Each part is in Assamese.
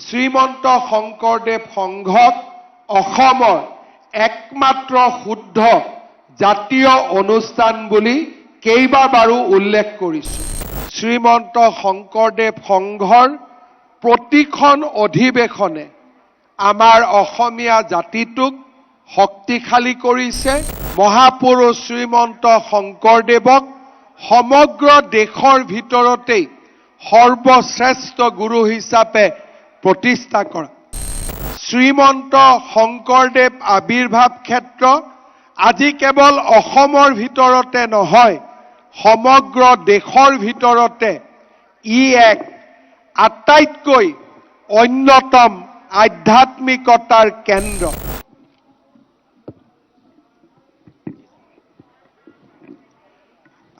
শ্ৰীমন্ত শংকৰদেৱ সংঘক অসমৰ একমাত্ৰ শুদ্ধ জাতীয় অনুষ্ঠান বুলি কেইবাবাৰো উল্লেখ কৰিছো। শ্ৰীমন্ত শংকৰদেৱ সংঘৰ প্ৰতিখন অধিৱেশনে আমাৰ অসমীয়া জাতিটোক শক্তিশালী কৰিছে। মহাপুৰুষ শ্ৰীমন্ত শংকৰদেৱক সমগ্ৰ দেশৰ ভিতৰতেই সৰ্বশ্ৰেষ্ঠ গুৰু হিচাপে প্ৰতিষ্ঠা কৰা। শ্ৰীমন্ত শংকৰদেৱ আবিৰ্ভাৱ ক্ষেত্ৰ আজি কেৱল অসমৰ ভিতৰতে নহয়, সমগ্ৰ দেশৰ ভিতৰতে ই এক আটাইতকৈ অন্যতম আধ্যাত্মিকতাৰ কেন্দ্ৰ।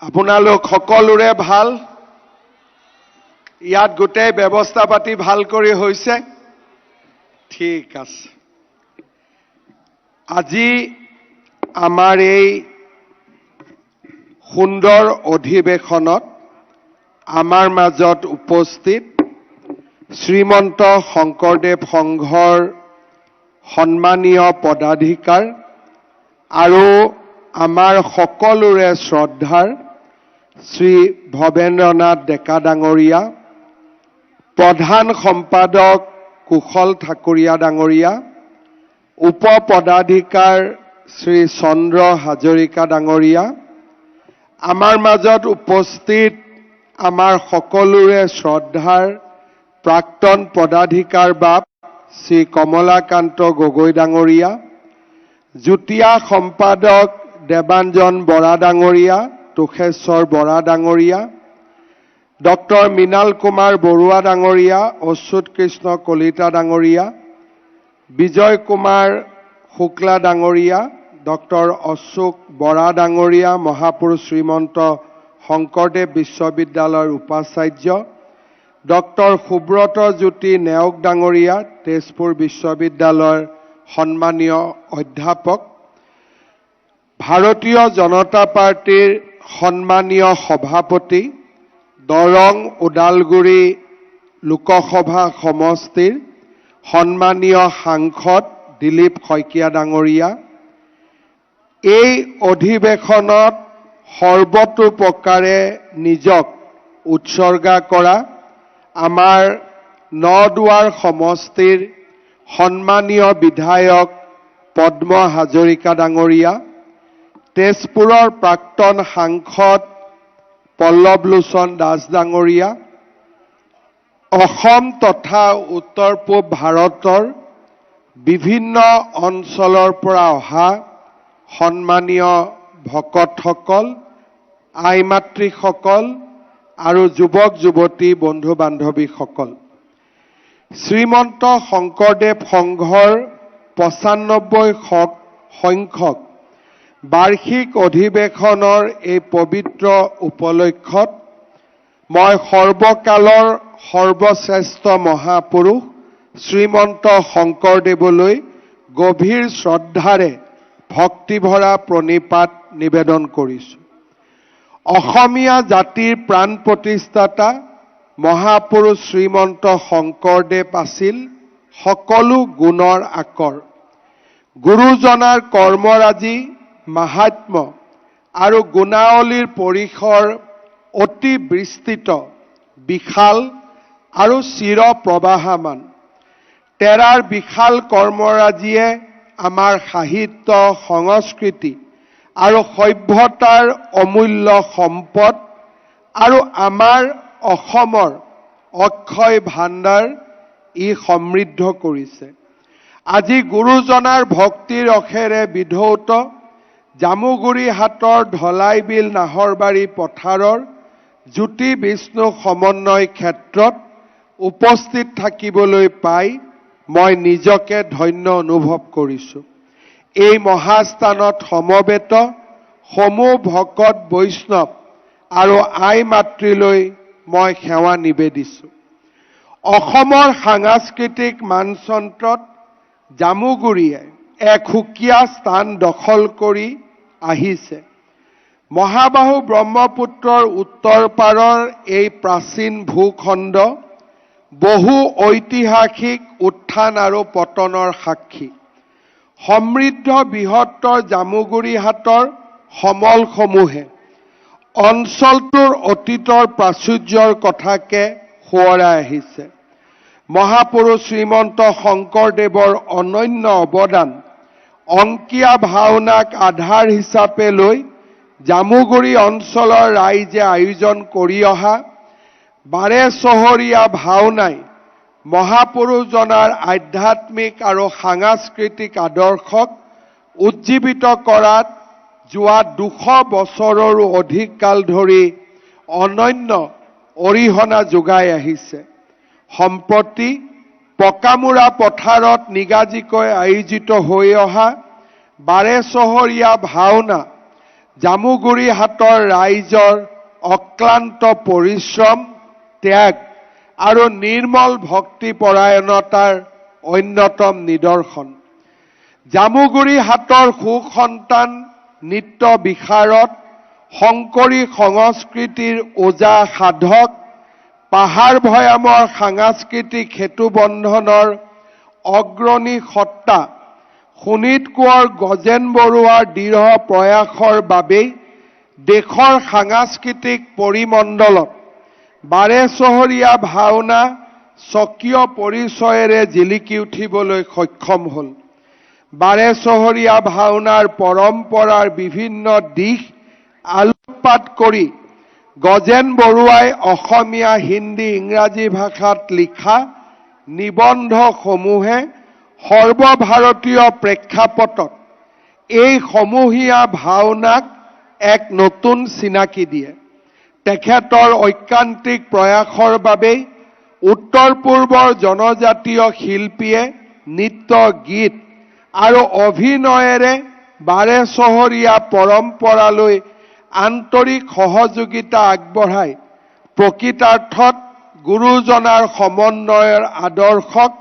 আপোনালোক সকলোৰে ভাল? ইয়াত গোটেই ব্যৱস্থা পাতি ভাল কৰি হৈছে? ঠিক আছে। আজি আমাৰ এই সুন্দৰ অধিৱেশনত আমাৰ মাজত উপস্থিত শ্ৰীমন্ত শংকৰদেৱ সংঘৰ সন্মানীয় পদাধিকাৰ আৰু আমাৰ সকলোৰে শ্ৰদ্ধাৰ শ্ৰী ভৱেন্দ্ৰনাথ ডেকা ডাঙৰীয়া, প্ৰধান সম্পাদক কুশল ঠাকুৰীয়া ডাঙৰীয়া, উপ পদাধিকাৰ শ্ৰী চন্দ্ৰ হাজৰিকা ডাঙৰীয়া, আমাৰ মাজত উপস্থিত আমাৰ সকলোৰে শ্ৰদ্ধাৰ প্ৰাক্তন পদাধিকাৰ বাপ শ্ৰী কমলাকান্ত গগৈ ডাঙৰীয়া, যুটীয়া সম্পাদক দেৱাঞ্জন বৰা ডাঙৰীয়া, তোষেশ্বৰ বৰা ডাঙৰীয়া, ডক্টৰ মৃণাল কুমাৰ বৰুৱা ডাঙৰীয়া, অচ্যুত কৃষ্ণ কলিতা ডাঙৰীয়া, বিজয় কুমাৰ শুক্লা ডাঙৰীয়া, ডক্টৰ অশোক বৰা ডাঙৰীয়া, মহাপুৰুষ শ্ৰীমন্ত শংকৰদেৱ বিশ্ববিদ্যালয়ৰ উপাচাৰ্য, ডক্টৰ সুব্ৰত জ্যোতি নেওগ ডাঙৰীয়া, তেজপুৰ বিশ্ববিদ্যালয়ৰ সন্মানীয় অধ্যাপক, ভাৰতীয় জনতা পাৰ্টিৰ সন্মানীয় সভাপতি, দৰং ওদালগুৰি লোকসভা সমষ্টিৰ সন্মানীয় সাংসদ দিলীপ শইকীয়া ডাঙৰীয়া, এই অধিৱেশনত সৰ্বতোপ্ৰকাৰে নিজক উৎসৰ্গা কৰা আমাৰ নদুৱাৰ সমষ্টিৰ সন্মানীয় বিধায়ক পদ্ম হাজৰিকা ডাঙৰীয়া, তেজপুৰৰ প্ৰাক্তন সাংসদ পল্লৱলোচন দাস ডাঙৰীয়া, অসম তথা উত্তৰ পূব ভাৰতৰ বিভিন্ন অঞ্চলৰ পৰা অহা সন্মানীয় ভকতসকল, আই মাতৃসকল আৰু যুৱক যুৱতী বন্ধু বান্ধৱীসকল, শ্ৰীমন্ত শংকৰদেৱ সংঘৰ ৯৫ সংখ্যক বাৰ্ষিক অধিৱেশনৰ এই পবিত্ৰ উপলক্ষত মই সৰ্বকালৰ সৰ্বশ্ৰেষ্ঠ মহাপুৰুষ শ্ৰীমন্ত শংকৰদেৱলৈ গভীৰ শ্ৰদ্ধাৰে ভক্তিভৰা প্ৰণিপাত নিবেদন কৰিছোঁ। অসমীয়া জাতিৰ প্ৰাণ প্ৰতিষ্ঠাতা মহাপুৰুষ শ্ৰীমন্ত শংকৰদেৱ আছিল সকলো গুণৰ আকৰ। গুৰুজনাৰ কৰ্মৰাজি, মাহাত্ম্য আৰু গুণাৱলীৰ পৰিসৰ অতি বিস্তৃত, বিশাল আৰু চিৰ প্ৰবাহমান। তেৰাৰ বিশাল কৰ্মৰাজিয়ে আমাৰ সাহিত্য, সংস্কৃতি আৰু সভ্যতাৰ অমূল্য সম্পদ আৰু আমাৰ অসমৰ অক্ষয় ভাণ্ডাৰ ই সমৃদ্ধ কৰিছে। আজি গুৰুজনাৰ ভক্তি ৰসেৰে বিধৌত জামুগুৰি হাটৰ ঢলাইবিল নাহৰবাৰী পথাৰৰ জ্যোতি বিষ্ণু সমন্বয় ক্ষেত্ৰত উপস্থিত থাকিবলৈ পাই মই নিজকে ধন্য অনুভৱ কৰিছোঁ। এই মহাস্থানত সমবেত সমূহ ভকত বৈষ্ণৱ আৰু আই মাতৃলৈ মই সেৱা নিবেদিছোঁ। অসমৰ সাংস্কৃতিক মানচিত্ৰত জামুগুৰিয়ে এক সুকীয়া স্থান দখল কৰি আহিছে। মহাবাহু ব্ৰহ্মপুত্ৰৰ উত্তৰ পাৰৰ এই প্ৰাচীন ভূখণ্ড বহু ঐতিহাসিক উত্থান আৰু পতনৰ সাক্ষী। সমৃদ্ধ বৃহত্তৰ জামুগুৰিহাটৰ সমলসমূহে অঞ্চলটোৰ অতীতৰ প্ৰাচুৰ্যৰ কথাকে সোঁৱৰাই আহিছে। মহাপুৰুষ শ্ৰীমন্ত শংকৰদেৱৰ অনন্য অৱদান অংকীয়া ভাওনাক আধাৰ হিচাপে লৈ জামুগুৰি অঞ্চলৰ ৰাইজে আয়োজন কৰি অহা বাৰে চহৰীয়া ভাওনাই মহাপুৰুষজনাৰ আধ্যাত্মিক আৰু সাংস্কৃতিক আদৰ্শক উজ্জীৱিত কৰাত যোৱা 200 বছৰৰো অধিক কাল ধৰি অনন্য অৰিহণা যোগাই আহিছে। সম্প্ৰতি পকামুৰা পথাৰত নিগাজিকৈ আয়োজিত হৈ অহা বাৰে চহৰীয়া ভাওনা জামুগুৰিহাটৰ ৰাইজৰ অক্লান্ত পৰিশ্ৰম, ত্যাগ আৰু নিৰ্মল ভক্তিপৰায়ণতাৰ অন্যতম নিদৰ্শন। জামুগুৰিহাটৰ সুসন্তান নিত্য বিশাৰদ, শংকৰী সংস্কৃতিৰ ওজা সাধক, পাহাৰ ভৈয়ামৰ সাংস্কৃতিক সেতুবন্ধনৰ অগ্ৰণী সত্তা শোণিত কোঁৱৰ গজেন বৰুৱাৰ দৃঢ় প্ৰয়াসৰ বাবেই দেশৰ সাংস্কৃতিক পৰিমণ্ডলত বাৰে চহৰীয়া ভাওনা স্বকীয় পৰিচয়েৰে জিলিকি উঠিবলৈ সক্ষম হ'ল। বাৰে চহৰীয়া ভাওনাৰ পৰম্পৰাৰ বিভিন্ন দিশ আলোকপাত কৰি গজেন বৰুৱাই অসমীয়া, হিন্দী, ইংৰাজী ভাষাত লিখা নিবন্ধসমূহে সৰ্বভাৰতীয় প্ৰেক্ষাপটত এই সমূহীয়া ভাওনাক এক নতুন চিনাকি দিয়ে। তেখেতৰ ঐকান্তিক প্ৰয়াসৰ বাবেই উত্তৰ পূৰ্বৰ জনজাতীয় শিল্পীয়ে নৃত্য, গীত আৰু অভিনয়েৰে বাৰে চহৰীয়া পৰম্পৰালৈ আন্তৰিক সহযোগিতা আগবঢ়াই প্ৰকৃতাৰ্থত গুৰুজনাৰ সমন্বয়ৰ আদৰ্শক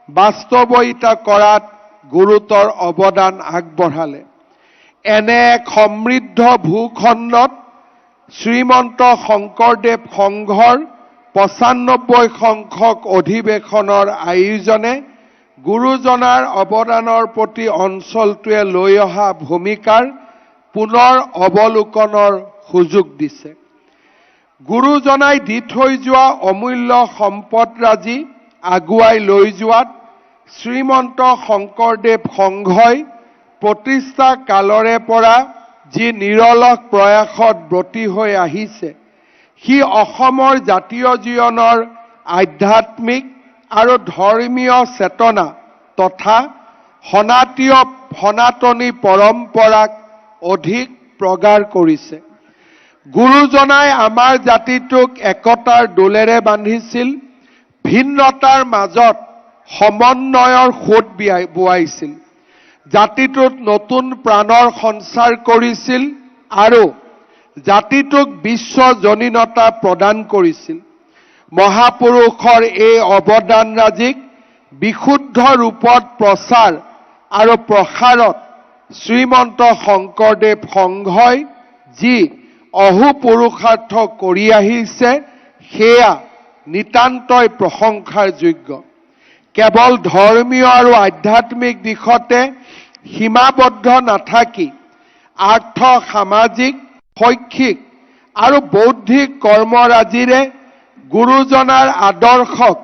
বাস্তৱিতা কৰাত গুৰুতৰ অৱদান আগবঢ়ালে। এনে এক সমৃদ্ধ ভূখণ্ডত শ্ৰীমন্ত শংকৰদেৱ সংঘৰ 95 সংখ্যক অধিৱেশনৰ আয়োজনে গুৰুজনাৰ অৱদানৰ প্ৰতি অঞ্চলটোৱে লৈ অহা ভূমিকাৰ পুনৰ অৱলোকনৰ সুযোগ দিছে। গুৰুজনাই দি থৈ যোৱা অমূল্য সম্পদৰাজি আগুৱাই লৈ যোৱাত শ্ৰীমন্ত শংকৰদেৱ সংঘই প্ৰতিষ্ঠা কালৰে পৰা যি নিৰলস প্ৰয়াসত ব্ৰতী হৈ আহিছে, সি অসমৰ জাতীয় জীৱনৰ আধ্যাত্মিক আৰু ধৰ্মীয় চেতনা তথা সনাতনী পৰম্পৰাক অধিক প্ৰগাঢ় কৰিছে। গুৰুজনাই আমাৰ জাতিটোক একতাৰ দোলেৰে বান্ধিছিল, ভিন্নতাৰ মাজত সমন্বয়ৰ সোঁত বোৱাইছিল, জাতিটোত নতুন প্ৰাণৰ সঞ্চাৰ কৰিছিল আৰু জাতিটোক বিশ্বজনীনতা প্ৰদান কৰিছিল। মহাপুৰুষৰ এই অৱদানৰাজিক বিশুদ্ধ ৰূপত প্ৰচাৰ আৰু প্ৰসাৰত শ্ৰীমন্ত শংকৰদেৱ সংঘই যি অহোপুৰুষাৰ্থ কৰি আহিছে, সেয়া নিতান্তই প্ৰশংসাৰ যোগ্য। কেৱল ধৰ্মীয় আৰু আধ্যাত্মিক দিশতে সীমাবদ্ধ নাথাকি আৰ্থ, সামাজিক, শৈক্ষিক আৰু বৌদ্ধিক কৰ্মৰাজিৰে গুৰুজনাৰ আদৰ্শক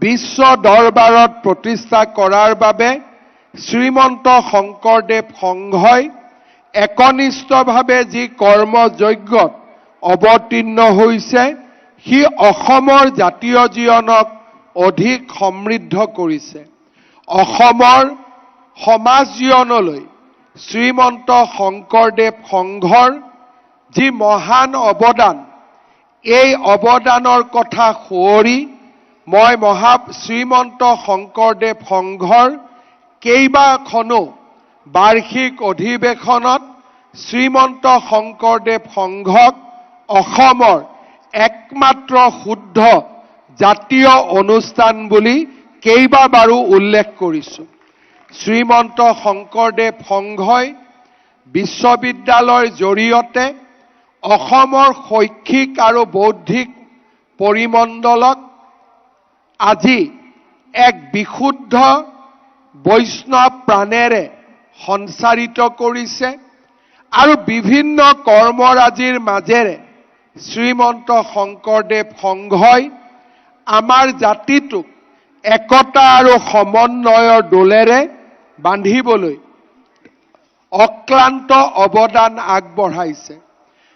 বিশ্ব দৰবাৰত প্ৰতিষ্ঠা কৰাৰ বাবে শ্ৰীমন্ত শংকৰদেৱ সংঘই একনিষ্ঠভাৱে যি কৰ্মযজ্ঞত অৱতীৰ্ণ হৈছে, সি অসমৰ জাতীয় জীৱনক অধিক সমৃদ্ধ কৰিছে। অসমৰ সমাজ জীৱনলৈ শ্ৰীমন্ত শংকৰদেৱ সংঘৰ যি মহান অৱদান, এই অৱদানৰ কথা সোঁৱৰি মই শ্ৰীমন্ত শংকৰদেৱ সংঘৰ কেইবাখনো বাৰ্ষিক অধিৱেশনত শ্ৰীমন্ত শংকৰদেৱ সংঘক অসমৰ একমাত্ৰ শুদ্ধ জাতীয় অনুষ্ঠান বুলি কেইবাবাৰো উল্লেখ কৰিছো। শ্ৰীমন্ত শংকৰদেৱ সংঘই বিশ্ববিদ্যালয়ৰ জৰিয়তে অসমৰ শৈক্ষিক আৰু বৌদ্ধিক পৰিমণ্ডলক আজি এক বিশুদ্ধ বৈষ্ণৱ প্ৰাণেৰে সঞ্চাৰিত কৰিছে আৰু বিভিন্ন কৰ্মৰাজিৰ মাজেৰে শ্ৰীমন্ত শংকৰদেৱ সংঘই আমাৰ জাতিটোক একতা আৰু সমন্বয়ৰ দোলেৰে বান্ধিবলৈ অক্লান্ত অৱদান আগবঢ়াইছে।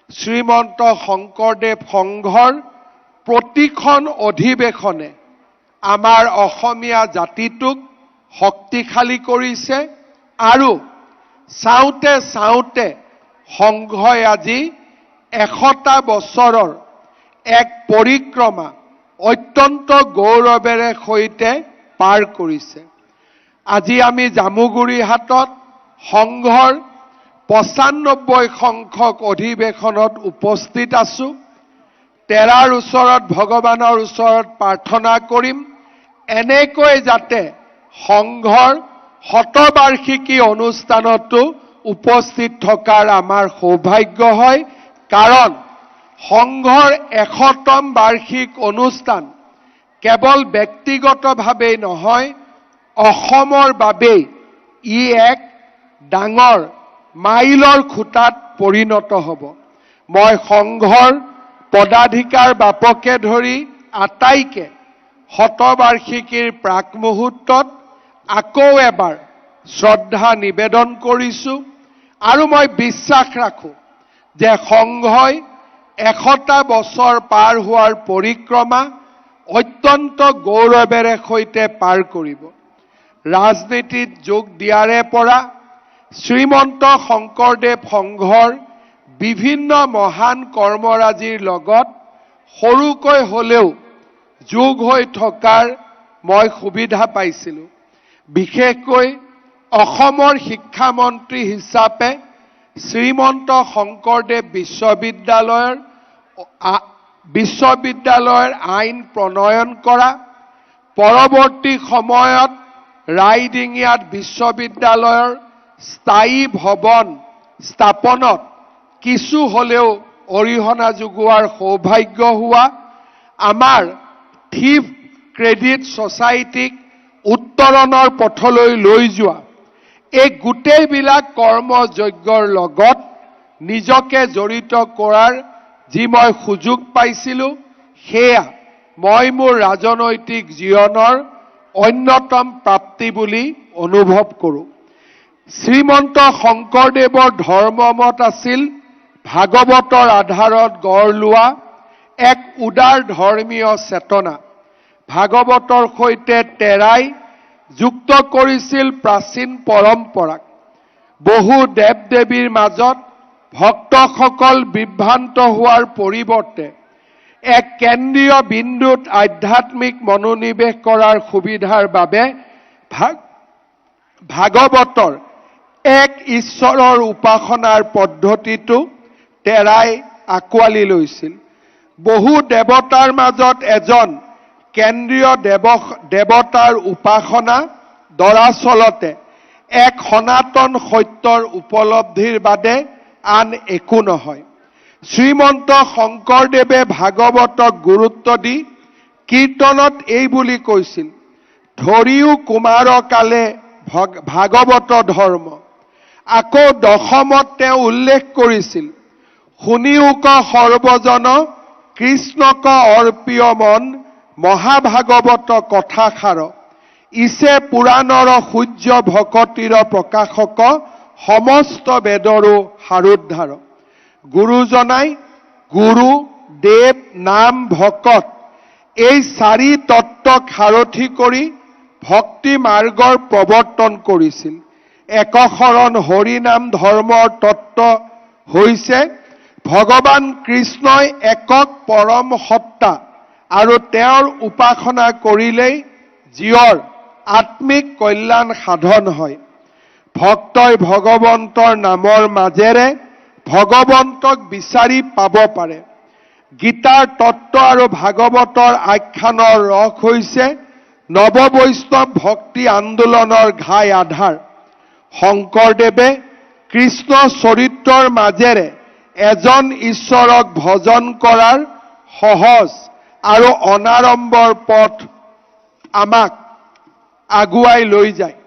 শ্ৰীমন্ত শংকৰদেৱ সংঘৰ প্ৰতিখন অধিৱেশনে আমাৰ অসমীয়া জাতিটোক শক্তিশালী কৰিছে আৰু চাওঁতে চাওঁতে সংঘই আজি 100টা বছৰৰ এক পৰিক্ৰমা অত্যন্ত গৌৰৱেৰে সৈতে পাৰ কৰিছে। আজি আমি জামুগুৰিহাটত সংঘৰ 95 সংখ্যক অধিৱেশনত উপস্থিত আছো। তেৰাৰ ওচৰত ভগৱানৰ ওচৰত প্ৰাৰ্থনা কৰিম এনেকৈ যাতে সংঘৰ শতবাৰ্ষিকী অনুষ্ঠানতো উপস্থিত থকাৰ আমাৰ সৌভাগ্য হয়, কাৰণ সংঘৰ 100তম বাৰ্ষিক অনুষ্ঠান কেৱল ব্যক্তিগতভাৱেই নহয়, অসমৰ বাবেই ই এক ডাঙৰ মাইলৰ খুঁটাত পৰিণত হ'ব। মই সংঘৰ পদাধিকাৰ বাপকে ধৰি আটাইকে শতবাৰ্ষিকীৰ প্ৰাক মুহূৰ্তত আকৌ এবাৰ শ্ৰদ্ধা নিবেদন কৰিছো আৰু মই বিশ্বাস ৰাখোঁ যে সংঘই 100টা বছৰ পাৰ হোৱাৰ পৰিক্ৰমা অত্যন্ত গৌৰৱেৰে সৈতে পাৰ কৰিব। ৰাজনীতিত যোগ দিয়াৰে পৰা শ্ৰীমন্ত শংকৰদেৱ সংঘৰ বিভিন্ন মহান কৰ্মৰাজিৰ লগত সৰুকৈ হ'লেও যোগ হৈ থকাৰ মই সুবিধা পাইছিলোঁ। বিশেষকৈ অসমৰ শিক্ষামন্ত্ৰী হিচাপে শ্ৰীমন্ত শংকৰদেৱ বিশ্ববিদ্যালয়ৰ আইন প্ৰণয়ন কৰা, পৰৱৰ্তী সময়ত ৰাইডিঙিয়াত বিশ্ববিদ্যালয়ৰ স্থায়ী ভৱন স্থাপনত কিছু হ'লেও অৰিহণা যোগোৱাৰ সৌভাগ্য হোৱা, আমাৰ থিফ ক্ৰেডিট ছ'চাইটিক উত্তৰণৰ পথলৈ লৈ যোৱা, এই গোটেইবিলাক কৰ্মযজ্ঞৰ লগত নিজকে জড়িত কৰাৰ যি মই সুযোগ পাইছিলোঁ, সেয়া মই মোৰ ৰাজনৈতিক জীৱনৰ অন্যতম প্ৰাপ্তি বুলি অনুভৱ কৰোঁ। শ্ৰীমন্ত শংকৰদেৱৰ ধৰ্মমত আছিল ভাগৱতৰ আধাৰত গঢ় লোৱা এক উদাৰ ধৰ্মীয় চেতনা। ভাগৱতৰ সৈতে তেৰাই যুক্ত কৰিছিল প্ৰাচীন পৰম্পৰাক। বহু দেৱ দেৱীৰ মাজত ভক্তসকল বিভ্ৰান্ত হোৱাৰ পৰিৱৰ্তে এক কেন্দ্ৰীয় বিন্দুত আধ্যাত্মিক মনোনিৱেশ কৰাৰ সুবিধাৰ বাবে ভাগৱতৰ এক ঈশ্বৰৰ উপাসনাৰ পদ্ধতিটো তেৰাই আঁকোৱালি লৈছিল। বহু দেৱতাৰ মাজত এজন কেন্দ্ৰীয় দেৱতাৰ উপাসনা দৰাচলতে এক সনাতন সত্যৰ উপলব্ধিৰ বাদে আন একো নহয়। শ্ৰীমন্ত শংকৰদেৱে ভাগৱতক গুৰুত্ব দি কীৰ্তনত এই বুলি কৈছিল, ধৰিও কুমাৰ কালে ভাগৱত ধৰ্ম। আকৌ দশমত তেওঁ উল্লেখ কৰিছিল, শুনিওক সৰ্বজন কৃষ্ণক অৰ্পিয় মন মহাভাগৱত কথাষাৰ, ইছে পুৰাণৰ সূৰ্য ভকতিৰ প্ৰকাশক সমস্ত বেদৰো সাৰোদ্ধাৰ। গুৰুজনাই গুৰু, দেৱ, নাম, ভকত এই 4 তত্ত্বক সাৰথি কৰি ভক্তি মাৰ্গৰ প্ৰৱৰ্তন কৰিছিল। একশৰণ হৰিনাম ধৰ্মৰ তত্ত্ব হৈছে ভগৱান কৃষ্ণই একক পৰম সত্তা আৰু তেওঁৰ উপাসনা কৰিলেই জীৱৰ আত্মিক কল্যাণ সাধন হয়। ভক্তই ভগৱন্তৰ নামৰ মাজেৰে ভগৱন্তক বিচাৰি পাব পাৰে। গীতাৰ তত্ত্ব আৰু ভাগৱতৰ আখ্যানৰ ৰস হৈছে নৱবৈষ্ণৱ ভক্তি আন্দোলনৰ ঘাই আধাৰ। শংকৰদেৱে কৃষ্ণ চৰিত্ৰৰ মাজেৰে এজন ঈশ্বৰক ভজন কৰাৰ সহজ আৰু অনাড়ম্বৰ পথ আমাক আগুৱাই লৈ যায়।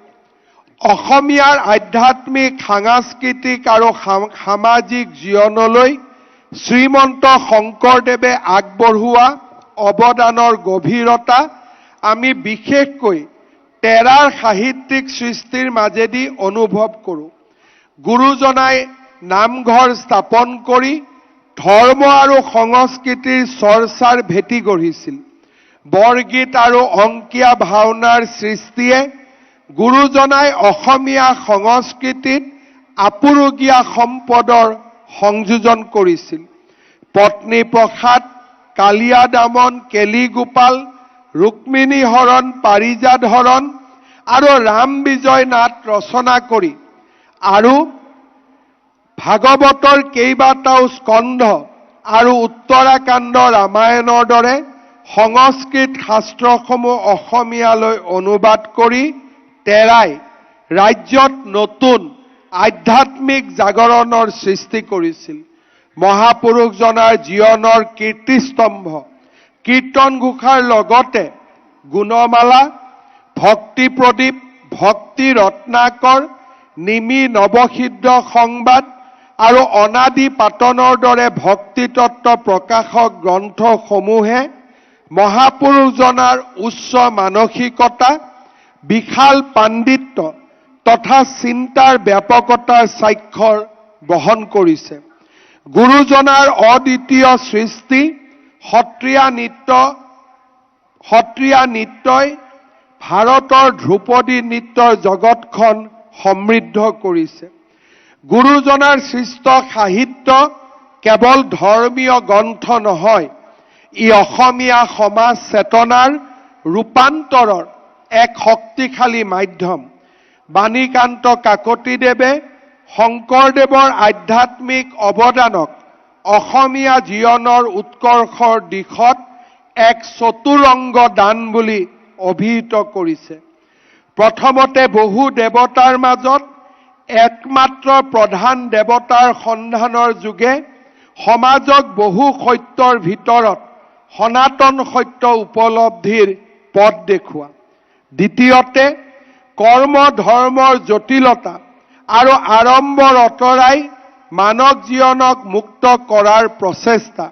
অসমীয়াৰ আধ্যাত্মিক, সাংস্কৃতিক আৰু সামাজিক জীৱনলৈ শ্ৰীমন্ত শংকৰদেৱে আগবঢ়োৱা অৱদানৰ গভীৰতা আমি বিশেষকৈ তেৰাৰ সাহিত্যিক সৃষ্টিৰ মাজেদি অনুভৱ কৰোঁ। গুৰুজনাই নামঘৰ স্থাপন কৰি ধৰ্ম আৰু সংস্কৃতিৰ চৰ্চাৰ ভেটি গঢ়িছিল। বৰগীত আৰু অংকীয়া ভাওনাৰ সৃষ্টিয়ে গুৰুজনাই অসমীয়া সংস্কৃতিত আপুৰুগীয়া সম্পদৰ সংযোজন কৰিছিল। পত্নী প্ৰসাদ, কালিয়া দমন, কেলিগোপাল, ৰুক্মিণী হৰণ, পাৰিজাত হৰণ আৰু ৰাম বিজয় নাট ৰচনা কৰি আৰু ভাগৱতৰ কেইবাটাও স্কন্ধ আৰু উত্তৰাকাণ্ড ৰামায়ণৰ দৰে সংস্কৃত শাস্ত্ৰসমূহ অসমীয়ালৈ অনুবাদ কৰি তেৰাই ৰাজ্যত নতুন আধ্যাত্মিক জাগৰণৰ সৃষ্টি কৰিছিল। মহাপুৰুষজনাৰ জীৱনৰ কীৰ্তিস্তম্ভ কীৰ্তন ঘোষাৰ লগতে গুণমালা, ভক্তি প্ৰদীপ, ভক্তি ৰত্নাকৰ, নিমি নৱসিদ্ধ সংবাদ আৰু অনাদি পাতনৰ দৰে ভক্তিতত্ত্ব প্ৰকাশক গ্ৰন্থসমূহে মহাপুৰুষজনাৰ উচ্চ মানসিকতা, বিশাল পাণ্ডিত্য তথা চিন্তাৰ ব্যাপকতাৰ স্বাক্ষৰ বহন কৰিছে। গুৰুজনাৰ অদ্বিতীয় সৃষ্টি সত্ৰীয়া নৃত্যই ভাৰতৰ ধ্ৰুপদী নৃত্যৰ জগতখন সমৃদ্ধ কৰিছে। গুৰুজনাৰ সৃষ্ট সাহিত্য কেৱল ধৰ্মীয় গ্ৰন্থ নহয়, ই অসমীয়া সমাজ চেতনাৰ ৰূপান্তৰৰ এক শক্তিশালী মাধ্যম। বাণীকান্ত কাকতিদেৱে শংকৰদেৱৰ আধ্যাত্মিক অৱদানক অসমীয়া জীৱনৰ উৎকৰ্ষৰ দিশত এক চতুৰংগ দান বুলি অভিহিত কৰিছে। প্ৰথমতে বহু দেৱতাৰ মাজত একমাত্ৰ প্ৰধান দেৱতাৰ সন্ধানৰ যোগে সমাজক বহু সত্যৰ ভিতৰত সনাতন সত্য উপলব্ধিৰ পথ দেখুওৱা। দ্বিতীয়তে কৰ্ম ধৰ্মৰ জটিলতা আৰু আড়ম্বৰ অতৰাই মানৱ জীৱনক মুক্ত কৰাৰ প্ৰচেষ্টা।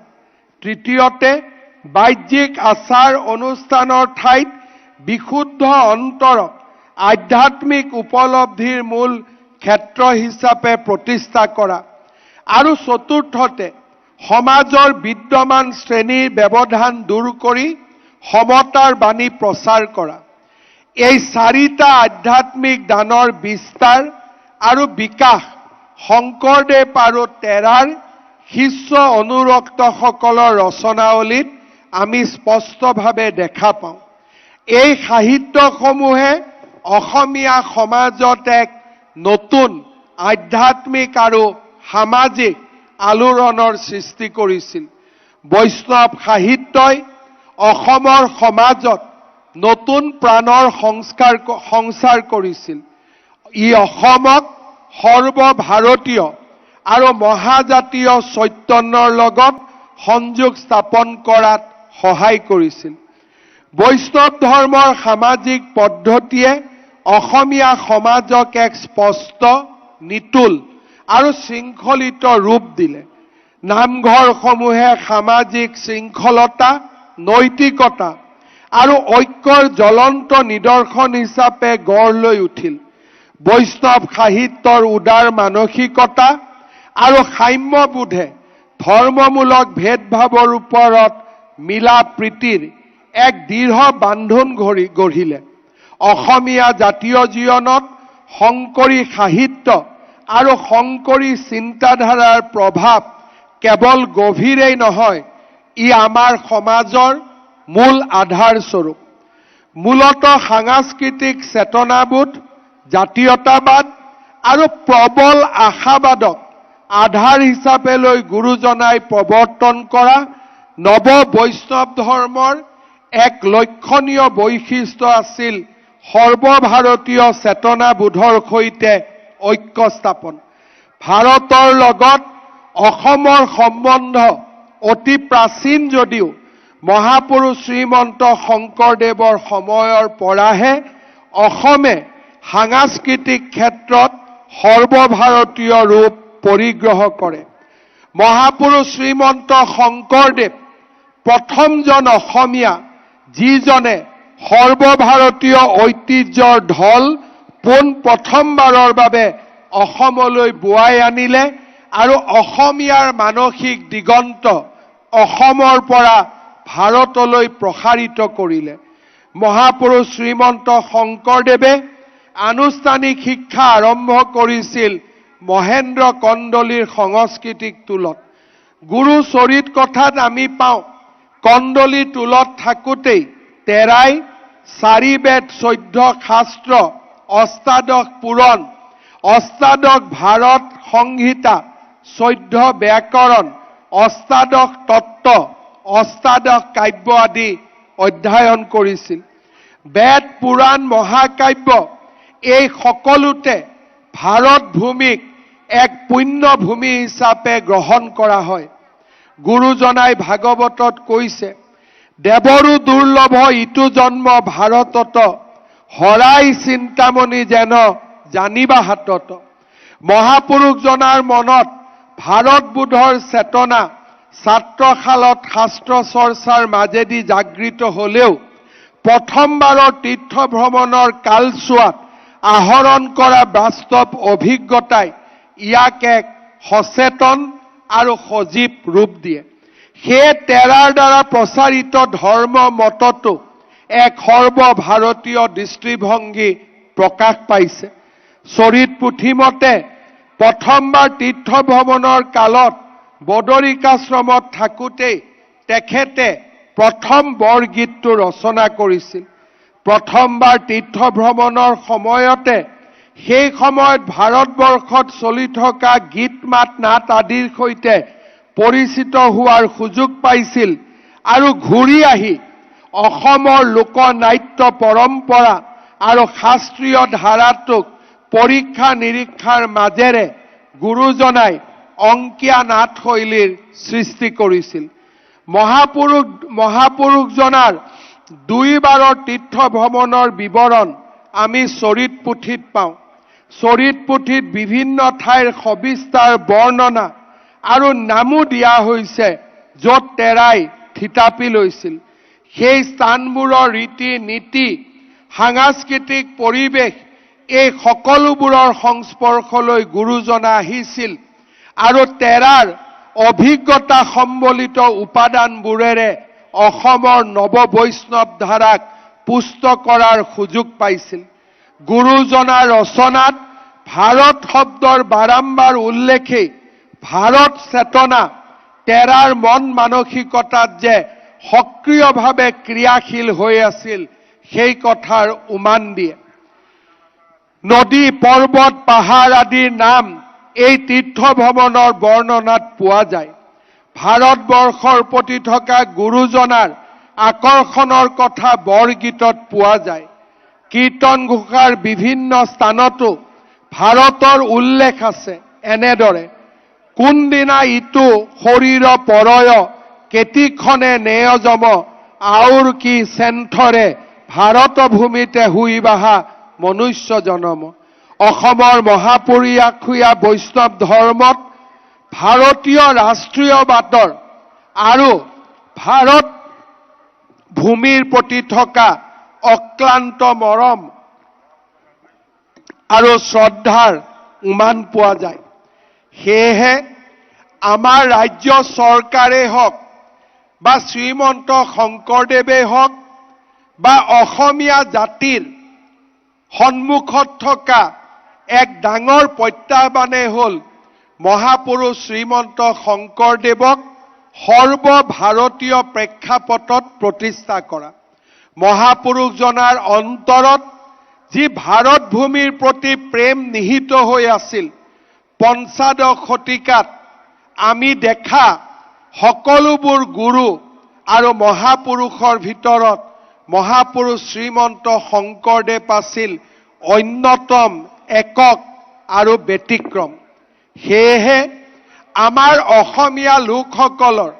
তৃতীয়তে বাহ্যিক আচাৰ অনুষ্ঠানৰ ঠাইত বিশুদ্ধ অন্তৰক আধ্যাত্মিক উপলব্ধিৰ মূল ক্ষেত্ৰ হিচাপে প্ৰতিষ্ঠা কৰা। আৰু চতুৰ্থতে সমাজৰ বিদ্যমান শ্ৰেণীৰ ব্যৱধান দূৰ কৰি সমতাৰ বাণী প্ৰচাৰ কৰা। এই চাৰিটা আধ্যাত্মিক দানৰ বিস্তাৰ আৰু বিকাশ শংকৰদেৱ আৰু তেৰাৰ শিষ্য অনুৰক্তসকলৰ ৰচনাৱলীত আমি স্পষ্টভাৱে দেখা পাওঁ। এই সাহিত্যসমূহে অসমীয়া সমাজত এক নতুন আধ্যাত্মিক আৰু সামাজিক আলোড়নৰ সৃষ্টি কৰিছিল। বৈষ্ণৱ সাহিত্যই অসমৰ সমাজত নতুন প্ৰাণৰ সংচাৰ কৰিছিল। ই অসমক সৰ্বভাৰতীয় আৰু মহাজাতীয় চৈতন্যৰ লগত সংযোগ স্থাপন কৰাত সহায় কৰিছিল। বৈষ্ণৱ ধৰ্মৰ সামাজিক পদ্ধতিয়ে অসমীয়া সমাজক এক স্পষ্ট, নিটোল আৰু শৃংখলিত ৰূপ দিলে। নামঘৰসমূহে সামাজিক শৃংখলতা, নৈতিকতা আৰু ঐক্যৰ জ্বলন্ত নিদৰ্শন হিচাপে গঢ় লৈ উঠিল। বৈষ্ণৱ সাহিত্যৰ উদাৰ মানসিকতা আৰু সাম্যবোধে ধৰ্মমূলক ভেদভাৱৰ ওপৰত মিলা প্ৰীতিৰ এক দৃঢ় বান্ধোন গঢ়িলে। অসমীয়া জাতীয় জীৱনত শংকৰী সাহিত্য আৰু শংকৰী চিন্তাধাৰাৰ প্ৰভাৱ কেৱল গভীৰেই নহয়, ই আমাৰ সমাজৰ মূল আধাৰস্বৰূপ। মূলতঃ সাংস্কৃতিক চেতনাবোধ, জাতীয়তাবাদ আৰু প্ৰবল আশাবাদক আধাৰ হিচাপে লৈ গুৰুজনাই প্ৰৱৰ্তন কৰা নৱ বৈষ্ণৱ ধৰ্মৰ এক লক্ষণীয় বৈশিষ্ট্য আছিল সৰ্বভাৰতীয় চেতনাবোধৰ সৈতে ঐক্য স্থাপন। ভাৰতৰ লগত অসমৰ সম্বন্ধ অতি প্ৰাচীন যদিও মহাপুৰুষ শ্ৰীমন্ত শংকৰদেৱৰ সময়ৰ পৰাহে অসমে সাংস্কৃতিক ক্ষেত্ৰত সৰ্বভাৰতীয় ৰূপ পৰিগ্ৰহ কৰে। মহাপুৰুষ শ্ৰীমন্ত শংকৰদেৱ প্ৰথমজন অসমীয়া যিজনে সৰ্বভাৰতীয় ঐতিহ্যৰ ঢল পোন প্ৰথমবাৰৰ বাবে অসমলৈ বোৱাই আনিলে আৰু অসমীয়াৰ মানসিক দিগন্ত অসমৰ পৰা ভাৰতলৈ প্ৰসাৰিত কৰিলে। মহাপুৰুষ শ্ৰীমন্ত শংকৰদেৱে আনুষ্ঠানিক শিক্ষা আৰম্ভ কৰিছিল মহেন্দ্ৰ কন্দলীৰ সংস্কৃতিক টোলত। গুৰু চৰিত কথাত আমি পাওঁ, কন্দলী টোলত থাকোঁতেই তেৰাই 4 বেদ 14 শাস্ত্ৰ, অষ্টাদশ পুৰাণ, অষ্টাদশ ভাৰত সংহিতা, 14 ব্যাকৰণ, অষ্টাদশ তত্ত্ব, অষ্টাদশ কাব্য আদি অধ্যয়ন কৰিছিল। বেদ পুৰাণ মহাকাব্য এই সকলোতে ভাৰত ভূমিক এক পুণ্য ভূমি হিচাপে গ্ৰহণ কৰা হয়। গুৰুজনাই ভাগৱতত কৈছে, দেৱৰো দুৰ্লভ ইটো জন্ম ভাৰতত, হৰাই চিন্তামণি যেন জানিবা হাতত। মহাপুৰুষজনাৰ মনত ভাৰতবোধৰ চেতনা ছাত্ৰশালত শাস্ত্ৰ চৰ্চাৰ মাজেদি জাগৃত হলেও প্ৰথমবাৰৰ তীৰ্থ ভ্ৰমণৰ কালছোৱাত আহৰণ কৰা বাস্তৱ অভিজ্ঞতাই ইয়াক এক সচেতন আৰু সজীৱ ৰূপ দিয়ে। সেই তেৰাৰ দ্বাৰা প্ৰচাৰিত ধৰ্ম মততো এক সৰ্বভাৰতীয় দৃষ্টিভংগী প্ৰকাশ পাইছে। চৰিত পুথিমতে প্ৰথমবাৰ তীৰ্থ ভ্ৰমণৰ কালত বদৰিকাশ্ৰমত থাকোঁতেই তেখেতে প্ৰথম বৰগীতটো ৰচনা কৰিছিল। প্ৰথমবাৰ তীৰ্থ ভ্ৰমণৰ সময়তে সেই সময়ত ভাৰতবৰ্ষত চলি থকা গীত মাত নাট আদিৰ সৈতে পৰিচিত হোৱাৰ সুযোগ পাইছিল আৰু ঘূৰি আহি অসমৰ লোকনাট্য পৰম্পৰা আৰু শাস্ত্ৰীয় ধাৰাটোক পৰীক্ষা নিৰীক্ষাৰ মাজেৰে গুৰুজনাই অংকীয়া নাট শৈলীৰ সৃষ্টি কৰিছিল। মহাপুৰুষজনাৰ 2 বাৰৰ তীৰ্থ ভ্ৰমণৰ বিৱৰণ আমি চৰিত পুথিত পাওঁ। চৰিত পুথিত বিভিন্ন ঠাইৰ সবিস্তাৰ বৰ্ণনা আৰু নামো দিয়া হৈছে য'ত তেৰাই থিতাপি লৈছিল। সেই স্থানবোৰৰ ৰীতি নীতি, সাংস্কৃতিক পৰিৱেশ এই সকলোবোৰৰ সংস্পৰ্শলৈ গুৰুজনা আহিছিল আৰু তেৰাৰ অভিজ্ঞতা সম্বলিত উপাদানবোৰেৰে অসমৰ নৱবৈষ্ণৱ ধাৰাক পুষ্ট কৰাৰ সুযোগ পাইছিল। গুৰুজনাৰ ৰচনাত ভাৰত শব্দৰ বাৰম্বাৰ উল্লেখেই ভাৰত চেতনা তেৰাৰ মন মানসিকতাত যে সক্ৰিয়ভাৱে ক্ৰিয়াশীল হৈ আছিল সেই কথাৰ উমান দিয়ে। নদী, পৰ্বত, পাহাৰ আদিৰ নাম এই তীৰ্থ ভ্ৰমণৰ বৰ্ণনাত পোৱা যায়। ভাৰতবৰ্ষৰ প্ৰতি থকা গুৰুজনাৰ আকৰ্ষণৰ কথা বৰগীতত পোৱা যায়। কীৰ্তন ঘোষাৰ বিভিন্ন স্থানতো ভাৰতৰ উল্লেখ আছে। এনেদৰে কোনদিনা ইটো শৰীৰ পৰয়, কেতিক্ষণে নেয়জম, আউৰ কি চেণ্ঠৰে, ভাৰত ভূমিতে শুই বাহা মনুষ্য জনম। অসমৰ মহাপুৰুষীয়া বৈষ্ণৱ ধৰ্মত ভাৰতীয় ৰাষ্ট্ৰীয়বাদৰ আৰু ভাৰত ভূমিৰ প্ৰতি থকা অক্লান্ত মৰম আৰু শ্ৰদ্ধাৰ উমান পোৱা যায়। সেয়েহে আমাৰ ৰাজ্য চৰকাৰেই হওক বা শ্ৰীমন্ত শংকৰদেৱেই হওক বা অসমীয়া জাতিৰ সন্মুখত থকা এক ডাঙৰ প্ৰত্যাহ্বানেই হ'ল মহাপুৰুষ শ্ৰীমন্ত শংকৰদেৱক সৰ্বভাৰতীয় প্ৰেক্ষাপটত প্ৰতিষ্ঠা কৰা। মহাপুৰুষজনাৰ অন্তৰত যি ভাৰত ভূমিৰ প্ৰতি প্ৰেম নিহিত হৈ আছিল, পঞ্চদশ শতিকাত আমি দেখা সকলোবোৰ গুৰু আৰু মহাপুৰুষৰ ভিতৰত মহাপুৰুষ শ্ৰীমন্ত শংকৰদেৱ আছিল অন্যতম একক আৰু ব্যতিক্ৰম। সেয়েহে আমাৰ অসমীয়া লোকসকলৰ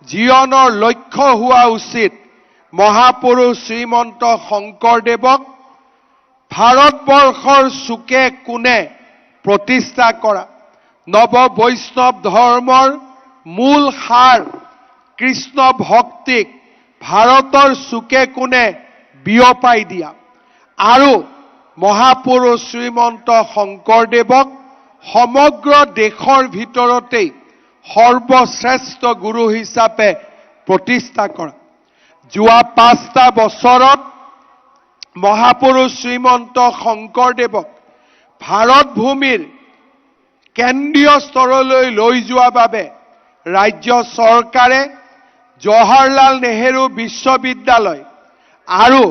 জীৱনৰ লক্ষ্য হোৱা উচিত মহাপুৰুষ শ্ৰীমন্ত শংকৰদেৱক ভাৰতবৰ্ষৰ চুকে কোণে প্ৰতিষ্ঠা কৰা, নৱ বৈষ্ণৱ ধৰ্মৰ মূল সাৰ কৃষ্ণ ভক্তিক ভাৰতৰ চুকে কোণে বিয়পাই দিয়া আৰু মহাপুৰুষ শ্ৰীমন্ত শংকৰদেৱক সমগ্ৰ দেশৰ ভিতৰতেই সৰ্বশ্ৰেষ্ঠ গুৰু হিচাপে প্ৰতিষ্ঠা কৰা। যোৱা 5টা বছৰত মহাপুৰুষ শ্ৰীমন্ত শংকৰদেৱক ভাৰত ভূমিৰ কেন্দ্ৰীয় স্তৰলৈ লৈ যোৱা বাবে ৰাজ্য চৰকাৰে জৱাহৰলাল নেহেৰু বিশ্ববিদ্যালয় আৰু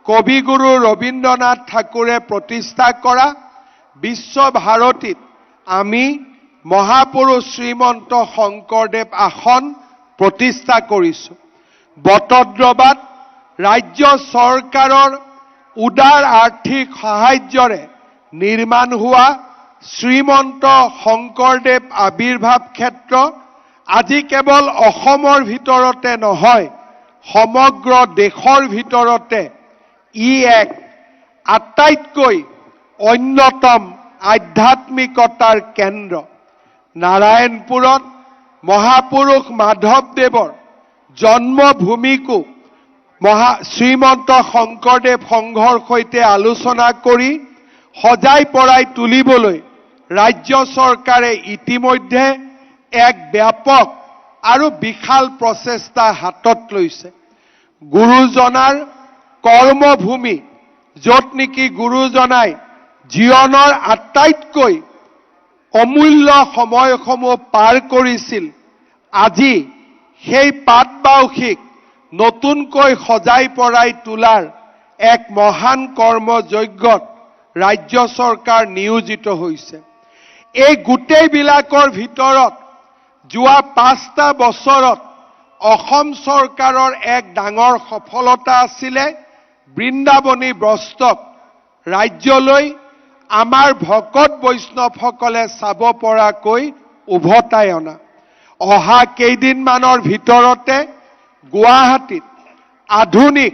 কবিগুৰু ৰবীন্দ্ৰনাথ ঠাকুৰে প্ৰতিষ্ঠা কৰা বিশ্বভাৰতীত আমি মহাপুৰুষ শ্ৰীমন্ত শংকৰদেৱ আসন প্ৰতিষ্ঠা কৰিছো। বটদ্ৰৱাত ৰাজ্য চৰকাৰৰ উদাৰ আৰ্থিক সাহায্যৰে নিৰ্মাণ হোৱা শ্ৰীমন্ত শংকৰদেৱ আবিৰ্ভাৱ ক্ষেত্ৰ আজি কেৱল অসমৰ ভিতৰতে নহয়, সমগ্ৰ দেশৰ ভিতৰতে ই এক আটাইতকৈ অন্যতম আধ্যাত্মিকতাৰ কেন্দ্ৰ। নাৰায়ণপুৰত মহাপুৰুষ মাধৱদেৱৰ জন্মভূমিকো শ্ৰীমন্ত শংকৰদেৱ সংঘৰ সৈতে আলোচনা কৰি সজাই পৰাই তুলিবলৈ ৰাজ্য চৰকাৰে ইতিমধ্যে এক ব্যাপক আৰু বিশাল প্ৰচেষ্টা হাতত লৈছে। গুৰুজনাৰ কৰ্মভূমি, য'ত নেকি গুৰুজনাই জীৱনৰ আটাইতকৈ অমূল্য সময়সমূহ পাৰ কৰিছিল, আজি সেই পাতবাউসীক নতুনকৈ সজাই পৰাই তোলাৰ এক মহান কৰ্মযজ্ঞত ৰাজ্য চৰকাৰ নিয়োজিত হৈছে। এই গোটেইবিলাকৰ ভিতৰত যোৱা 5টা বছৰত অসম চৰকাৰৰ এক ডাঙৰ সফলতা আছিলে বৃন্দাবনী বস্ত্ৰক ৰাজ্যলৈ আমাৰ ভকত বৈষ্ণৱসকলে চাব পৰাকৈ উভতাই অনা। অহা কেইদিনমানৰ ভিতৰতে গুৱাহাটীত আধুনিক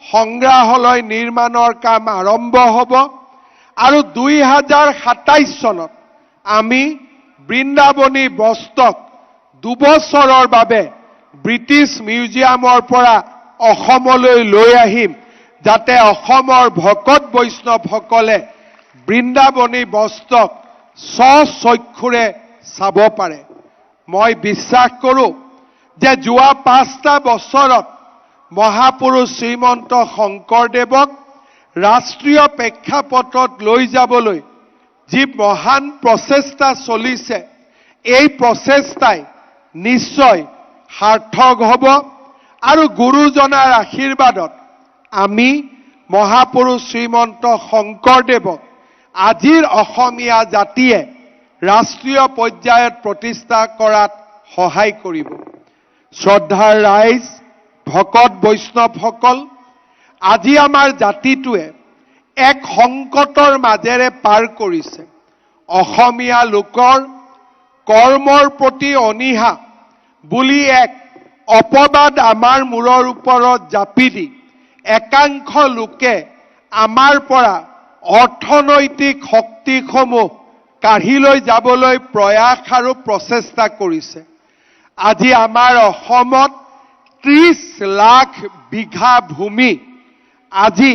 সংগ্ৰহালয় নিৰ্মাণৰ কাম আৰম্ভ হ'ব আৰু 2027 চনত আমি বৃন্দাবনী বস্ত্ৰক 2 বছৰৰ বাবে ব্ৰিটিছ মিউজিয়ামৰ পৰা অসমলৈ লৈ আহিম, যাতে অসমৰ ভকত বৈষ্ণৱসকলে বৃন্দাবনী বস্ত্ৰক স্বচক্ষুৰে চাব পাৰে। মই বিশ্বাস কৰোঁ যে যোৱা 5টা বছৰত মহাপুৰুষ শ্ৰীমন্ত শংকৰদেৱক ৰাষ্ট্ৰীয় প্ৰেক্ষাপটত লৈ যাবলৈ যি মহান প্ৰচেষ্টা চলিছে, এই প্ৰচেষ্টাই নিশ্চয় সাৰ্থক হ'ব আৰু গুৰুজনাৰ আশীৰ্বাদত আমি মহাপুৰুষ শ্ৰীমন্ত শংকৰদেৱক আজিৰ অসমীয়া জাতিয়ে ৰাষ্ট্ৰীয় পৰ্যায়ত প্ৰতিষ্ঠা কৰাত সহায় কৰিব। শ্ৰদ্ধাৰ ৰাইজ, ভকত বৈষ্ণৱসকল, আজি আমাৰ জাতিটোৱে এক সংকটৰ মাজেৰে পাৰ কৰিছে। অসমীয়া লোকৰ কৰ্মৰ প্ৰতি অনীহা বুলি এক অপবাদ আমাৰ মূৰৰ ওপৰত জাপি দি একাংশ লোকে আমাৰ পৰা অৰ্থনৈতিক শক্তিসমূহ কাঢ়ি লৈ যাবলৈ প্ৰয়াস আৰু প্ৰচেষ্টা কৰিছে। আজি আমাৰ অসমত 30 লাখ বিঘা ভূমি আজি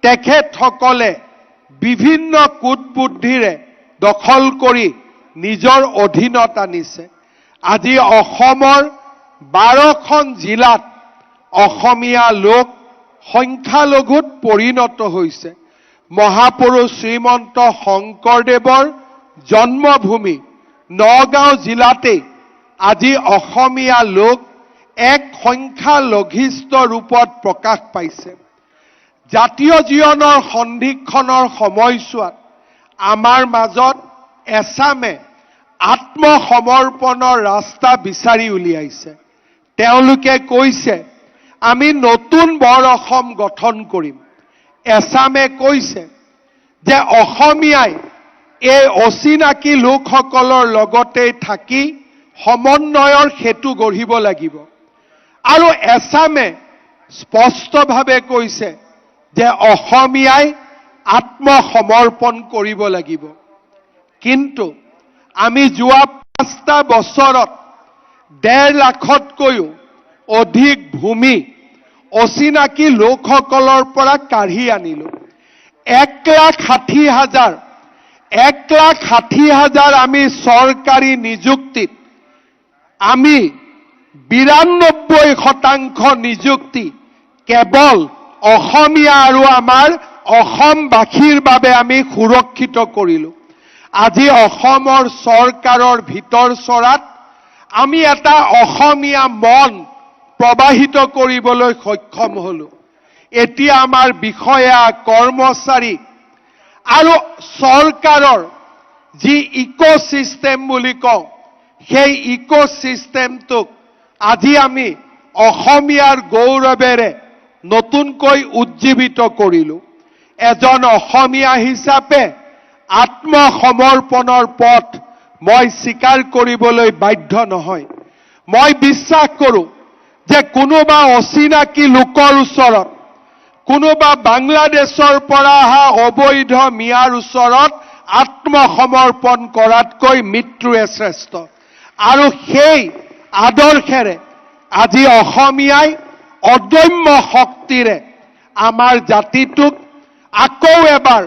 তেখেতসকলে বিভিন্ন কূটবুদ্ধিৰে দখল কৰি নিজৰ অধীনত আনিছে। আজি অসমৰ 12খন জিলাত অসমীয়া লোক সংখ্যালঘুত পৰিণত হৈছে। মহাপুৰুষ শ্ৰীমন্ত শংকৰদেৱৰ জন্মভূমি নগাঁও জিলাতেই আজি অসমীয়া লোক এক সংখ্যালঘিষ্ঠ ৰূপত প্ৰকাশ পাইছে। জাতীয় জীৱনৰ সন্ধিক্ষণৰ সময়ছোৱাত আমাৰ মাজত এছামে আত্মসমৰ্পণৰ ৰাস্তা বিচাৰি উলিয়াইছে। তেওঁলোকে কৈছে আমি নতুন বৰ অসম গঠন কৰিম। এছামে কৈছে যে অসমীয়াই এই অচিনাকি লোকসকলৰ লগতে থাকি সমন্বয়ৰ সেতু গঢ়িব লাগিব আৰু এছামে স্পষ্টভাৱে কৈছে যে অসমীয়াই আত্মসমৰ্পণ কৰিব লাগিব কিন্তু আমি যোৱা 5টা বছৰত 1.5 লাখতকৈও অধিক ভূমি অচিনাকি লোকসকলৰ পৰা কাঢ়ি আনিলো 1,60,000 আমি চৰকাৰী নিযুক্তিত আমি 92% নিযুক্তি কেৱল অসমীয়া আৰু আমাৰ অসমবাসীৰ বাবে আমি সুৰক্ষিত কৰিলো আজি অসমৰ চৰকাৰৰ ভিতৰ চৰাত আমি এটা অসমীয়া মন প্ৰবাহিত কৰিবলৈ সক্ষম হলো এতিয়া আমাৰ বিষয়া কৰ্মচাৰী আৰু চৰকাৰৰ যি ইকোসিস্টেম বুলি কওঁ সেই ইকোসিস্টেমটোক আজি আমি অসমীয়াৰ গৌৰৱেৰে নতুনকৈ উজ্জীৱিত কৰিলো এজন অসমীয়া হিচাপে আত্মসমৰ্পণৰ পথ মই স্বীকাৰ কৰিবলৈ বাধ্য নহয় মই বিশ্বাস কৰোঁ যে কোনোবা অচিনাকি লোকৰ ওচৰত কোনোবা বাংলাদেশৰ পৰা অহা অবৈধ মিয়াৰ ওচৰত আত্মসমৰ্পণ কৰাতকৈ মৃত্যুৱে শ্ৰেষ্ঠ আৰু সেই আদৰ্শেৰে আজি অসমীয়াই অদম্য শক্তিৰে আমাৰ জাতিটোক আকৌ এবাৰ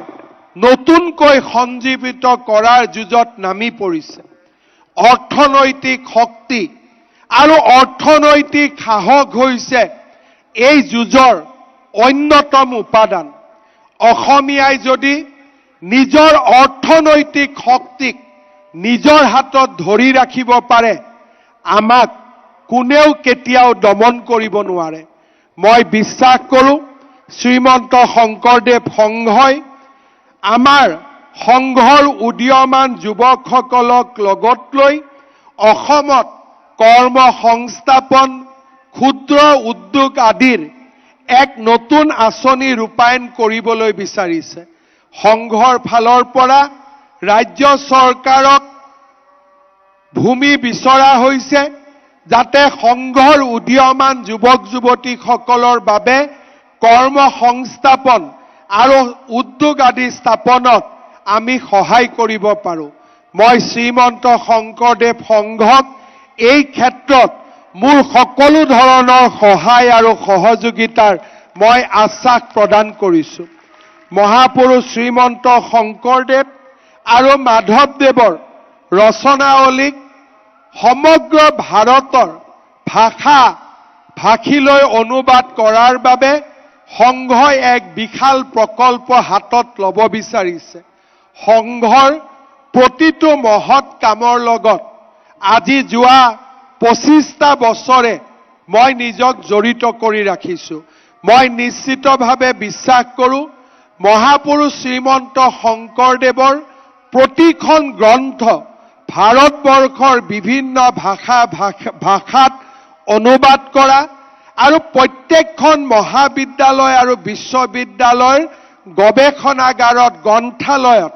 নতুনকৈ সঞ্জীৱিত কৰাৰ যুঁজত নামি পৰিছে অৰ্থনৈতিক শক্তি আৰু অৰ্থনৈতিক সাহস হৈছে এই যুঁজৰ অন্যতম উপাদান অসমীয়াই যদি নিজৰ অৰ্থনৈতিক শক্তিক নিজৰ হাতত ধৰি ৰাখিব পাৰে আমাক কোনেও কেতিয়াও দমন কৰিব নোৱাৰে মই বিশ্বাস কৰোঁ শ্ৰীমন্ত শংকৰদেৱ সংঘই আমাৰ সংঘৰ উদীয়মান যুৱকসকলক লগত লৈ অসমত কৰ্ম সংস্থাপন ক্ষুদ্ৰ উদ্যোগ আদিৰ এক নতুন আঁচনি ৰূপায়ণ কৰিবলৈ বিচাৰিছে সংঘৰ ফালৰ পৰা ৰাজ্য চৰকাৰক ভূমি বিচৰা হৈছে যাতে সংঘৰ উদীয়মান যুৱক যুৱতীসকলৰ বাবে কৰ্ম সংস্থাপন আৰু উদ্যোগ আদি স্থাপনত আমি সহায় কৰিব পাৰোঁ মই শ্ৰীমন্ত শংকৰদেৱ সংঘক এই ক্ষেত্ৰত মোৰ সকলো ধৰণৰ সহায় আৰু সহযোগিতাৰ মই আশ্বাস প্ৰদান কৰিছোঁ মহাপুৰুষ শ্ৰীমন্ত শংকৰদেৱ আৰু মাধৱদেৱৰ ৰচনাৱলীক সমগ্ৰ ভাৰতৰ ভাষীলৈ অনুবাদ কৰাৰ বাবে সংঘই এক বিশাল প্ৰকল্প হাতত ল'ব বিচাৰিছে সংঘৰ প্ৰতিটো মহৎ কামৰ লগত আজি যোৱা 25টা বছৰে মই নিজক জড়িত কৰি ৰাখিছোঁ মই নিশ্চিতভাৱে বিশ্বাস কৰোঁ মহাপুৰুষ শ্ৰীমন্ত শংকৰদেৱৰ প্ৰতিখন গ্ৰন্থ ভাৰতবৰ্ষৰ বিভিন্ন ভাষাত অনুবাদ কৰা আৰু প্ৰত্যেকখন মহাবিদ্যালয় আৰু বিশ্ববিদ্যালয়ৰ গৱেষণাগাৰত গ্ৰন্থালয়ত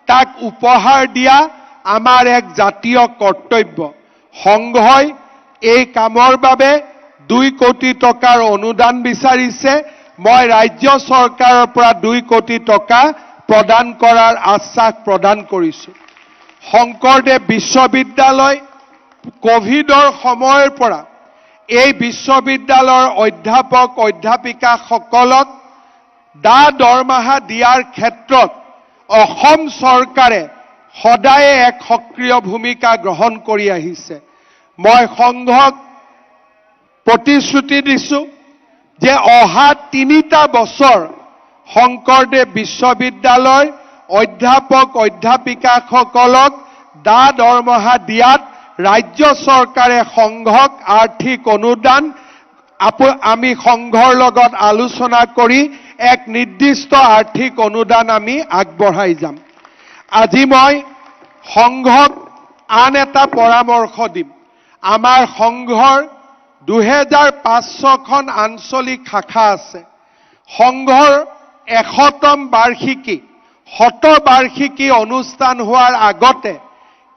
তাক উপহাৰ দিয়া আমাৰ এক জাতীয় কৰ্তব্য সংঘই এই কামৰ বাবে 2 কোটি টকাৰ অনুদান বিচাৰিছে মই ৰাজ্য চৰকাৰৰ পৰা 2 কোটি টকা প্ৰদান কৰাৰ আশ্বাস প্ৰদান কৰিছোঁ শংকৰদেৱ বিশ্ববিদ্যালয় কোভিডৰ সময়ৰ পৰা এই বিশ্ববিদ্যালয়ৰ অধ্যাপক অধ্যাপিকাসকলক দৰমহা দিয়াৰ ক্ষেত্ৰত অসম চৰকাৰে সদায় এক সক্ৰিয় ভূমিকা গ্ৰহণ কৰি আহিছে মই সংঘক প্ৰতিশ্ৰুতি দিছোঁ যে অহা 3টা বছৰ শংকৰদেৱ বিশ্ববিদ্যালয়ৰ অধ্যাপক অধ্যাপিকাসকলক দৰমহা দিয়াত ৰাজ্য চৰকাৰে সংঘক আৰ্থিক অনুদান আমি সংঘৰ লগত আলোচনা কৰি এক নিৰ্দিষ্ট আৰ্থিক অনুদান আমি আগবঢ়াই যাম আজি মই সংঘক আন এটা পৰামৰ্শ দিম আমাৰ সংঘৰ 2500খন আঞ্চলিক শাখা আছে সংঘৰ 100তম বাৰ্ষিকী শতবাৰ্ষিকী অনুষ্ঠান হোৱাৰ আগতে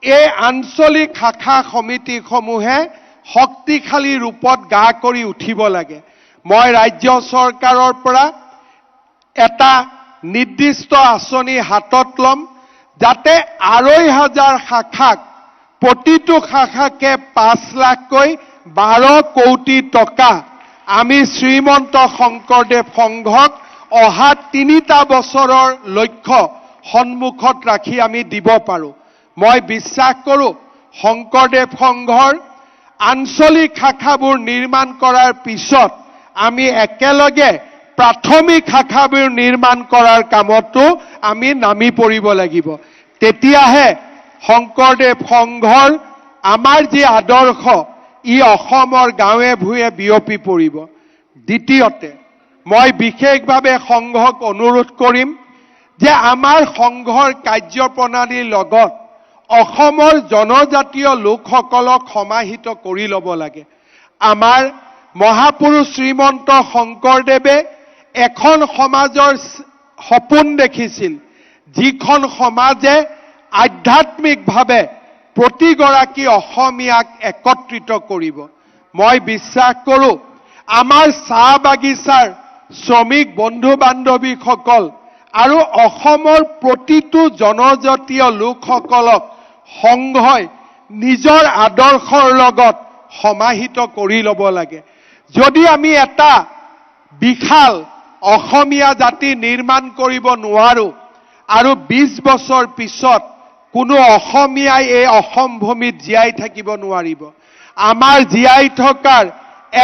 এই আঞ্চলিক শাখা সমিতিসমূহে শক্তিশালী ৰূপত গা কৰি উঠিব লাগে। মই ৰাজ্য চৰকাৰৰ পৰা এটা নিৰ্দিষ্ট আঁচনি হাতত ল'ম, যাতে ২৫০০ শাখাক প্ৰতিটো শাখাকে ৫ লাখকৈ ১২ কোটি টকা আমি শ্ৰীমন্ত শংকৰদেৱ সংঘক অহা ৩টা বছৰৰ লক্ষ্য সন্মুখত ৰাখি আমি দিব পাৰোঁ। মই বিশ্বাস কৰোঁ শংকৰদেৱ সংঘৰ আঞ্চলিক শাখাবোৰ নিৰ্মাণ কৰাৰ পিছত আমি একেলগে প্ৰাথমিক শাখাবোৰ নিৰ্মাণ কৰাৰ কামতো আমি নামি পৰিব লাগিব। তেতিয়াহে শংকৰদেৱ সংঘৰ আমাৰ যি আদৰ্শ ই অসমৰ গাঁৱে ভূঞে বিয়পি পৰিব। দ্বিতীয়তে মই বিশেষভাৱে সংঘক অনুৰোধ কৰিম যে আমাৰ সংঘৰ কাৰ্যপ্ৰণালীৰ লগত অসমৰ জনজাতীয় লোকসকলক সমাহিত কৰি ল'ব লাগে। আমাৰ মহাপুৰুষ শ্ৰীমন্ত শংকৰদেৱে এখন সমাজৰ সপোন দেখিছিল, যিখন সমাজে আধ্যাত্মিকভাৱে প্ৰতিগৰাকী অসমীয়াক একত্ৰিত কৰিব। মই বিশ্বাস কৰোঁ আমাৰ চাহ বাগিচাৰ শ্ৰমিক বন্ধু বান্ধৱীসকল আৰু অসমৰ প্ৰতিটো জনজাতীয় লোকসকলক সংঘই নিজৰ আদৰ্শৰ লগত সমাহিত কৰি ল'ব লাগে। যদি আমি এটা বিশাল অসমীয়া জাতি নিৰ্মাণ কৰিব নোৱাৰোঁ আৰু ২০ বছৰ পিছত কোনো অসমীয়াই এই অসম ভূমিত জীয়াই থাকিব নোৱাৰিব। আমাৰ জীয়াই থকাৰ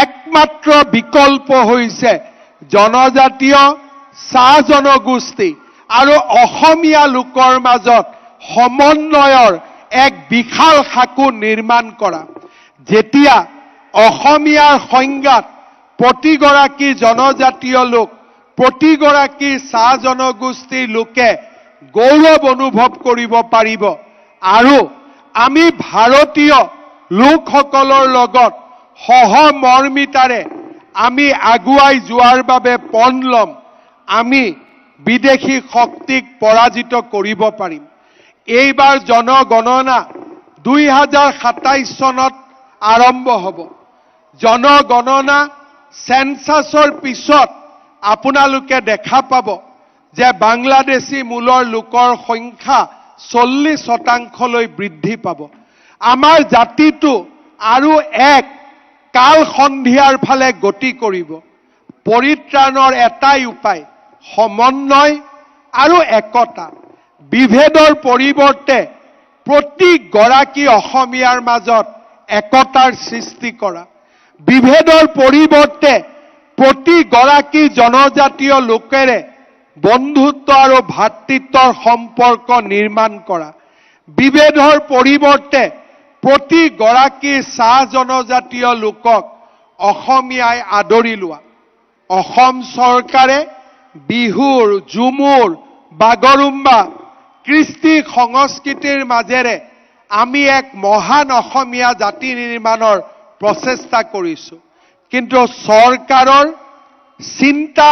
একমাত্ৰ বিকল্প হৈছে জনজাতীয় চাহ জনগোষ্ঠী আৰু অসমীয়া লোকৰ মাজত সমন্বয়ৰ এক বিশাল সাঁকো নিৰ্মাণ কৰা। যেতিয়া অসমীয়াৰ সংজ্ঞাত প্ৰতিগৰাকী জনজাতীয় লোক, প্ৰতিগৰাকী চাহ জনগোষ্ঠীৰ লোকে গৌৰৱ অনুভৱ কৰিব পাৰিব আৰু আমি ভাৰতীয় লোকসকলৰ লগত সহমৰ্মিতাৰে আমি আগুৱাই যোৱাৰ বাবে পণ ল'ম, আমি বিদেশী শক্তিক পৰাজিত কৰিব পাৰিম। এইবাৰ জনগণনা ২০২৭ চনত আৰম্ভ হ'ব। জনগণনা সেন্সাছৰ পিছত আপোনালোকে দেখা পাব যে বাংলাদেশী মূলৰ লোকৰ সংখ্যা ৪০% বৃদ্ধি পাব। আমাৰ জাতিটো আৰু এক কাল সন্ধিয়াৰ ফালে গতি কৰিব। পৰিত্ৰাণৰ এটাই উপায় সমন্বয় আৰু একতা। বিভেদৰ পৰিৱৰ্তে প্ৰতিগৰাকী অসমীয়াৰ মাজত একতাৰ সৃষ্টি কৰা। বিভেদৰ পৰিৱৰ্তে প্ৰতিগৰাকী জনজাতীয় লোকেৰে বন্ধুত্ব আৰু ভাতৃত্বৰ সম্পৰ্ক নিৰ্মাণ কৰা। বিভেদৰ পৰিৱৰ্তে প্ৰতিগৰাকী চাহ জনজাতীয় লোকক অসমীয়াই আদৰি লোৱা। অসম চৰকাৰে বিহুৰ, ঝুমুৰ, বাগৰুম্বা, কৃষ্টি সংস্কৃতিৰ মাজেৰে আমি এক মহান অসমীয়া জাতি নিৰ্মাণৰ প্ৰচেষ্টা কৰিছোঁ। কিন্তু চৰকাৰৰ চিন্তা